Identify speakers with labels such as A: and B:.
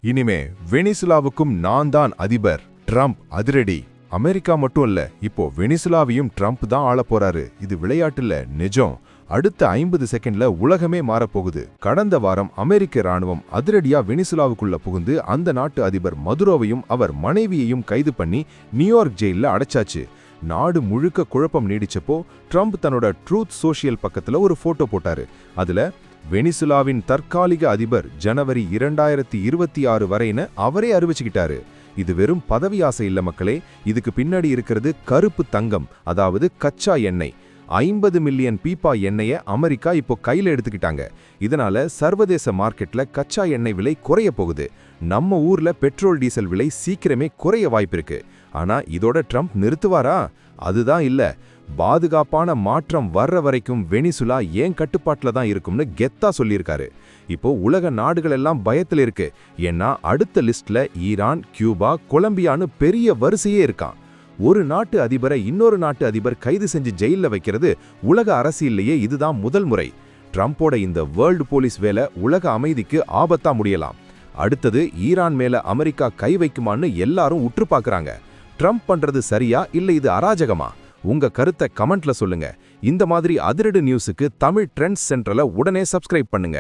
A: இனிமே வெனிசுலாவுக்கும் நான் தான் அதிபர். ட்ரம்ப் அதிரடி. அமெரிக்கா மட்டும் இல்ல, இப்போ வெனிசுலாவையும் ட்ரம்ப் தான் ஆள போறாரு. இது விளையாட்டுல நிஜம். அடுத்த 50 செகண்ட்ல உலகமே மாறப்போகுது. கடந்த வாரம் அமெரிக்க ராணுவம் அதிரடியா வெனிசுலாவுக்குள்ள புகுந்து அந்த நாட்டு அதிபர் மதுரோவையும் அவர் மனைவியையும் கைது பண்ணி நியூயார்க் ஜெயில அடைச்சாச்சு. நாடு முழுக்க குழப்பம் நீடிச்சப்போ ட்ரம்ப் தன்னோட ட்ரூத் சோஷியல் பக்கத்துல ஒரு போட்டோ போட்டாரு. அதுல வெனிசுலாவின் தற்காலிக அதிபர் ஜனவரி 2026 வரைன்னு அவரே அறிவிச்சுக்கிட்டாரு. இது வெறும் பதவி ஆசை இல்ல மக்களே, இதுக்கு பின்னாடி இருக்கிறது கருப்பு தங்கம், அதாவது கச்சா எண்ணெய். 50 மில்லியன் பீப்பா எண்ணெயை அமெரிக்கா இப்போ கையில் எடுத்துக்கிட்டாங்க. இதனால சர்வதேச மார்க்கெட்ல கச்சா எண்ணெய் விலை குறைய போகுது. நம்ம ஊர்ல பெட்ரோல் டீசல் விலை சீக்கிரமே குறைய வாய்ப்பிருக்கு. ஆனா இதோட ட்ரம்ப் நிறுத்துவாரா? அதுதான் இல்ல. பாதுகாப்பான மாற்றம் வர்ற வரைக்கும் வெனிசுலா ஏன் கட்டுப்பாட்டுல தான் இருக்கும்னு கெத்தா சொல்லியிருக்காரு. இப்போ உலக நாடுகள் எல்லாம் பயத்துல இருக்கு. ஏன்னா அடுத்த லிஸ்ட்ல ஈரான், கியூபா, கொலம்பியான்னு பெரிய வரிசையே இருக்கான். ஒரு நாட்டு அதிபரை இன்னொரு நாட்டு அதிபர் கைது செஞ்சு ஜெயில வைக்கிறது உலக அரசியல்லையே இதுதான் முதல் முறை. ட்ரம்போட இந்த வேர்ல்டு போலீஸ் வேலை உலக அமைதிக்கு ஆபத்தா முடியலாம். அடுத்தது ஈரான் மேல அமெரிக்கா கை வைக்குமான்னு எல்லாரும் உற்று பார்க்கறாங்க. ட்ரம்ப் பண்றது சரியா இல்ல இது அராஜகமா? உங்க கருத்தை கமெண்ட்ல சொல்லுங்க. இந்த மாதிரி அதிரடி நியூஸுக்கு தமிழ் ட்ரெண்ட்ஸ் சென்ட்ரலை உடனே சப்ஸ்கிரைப் பண்ணுங்க.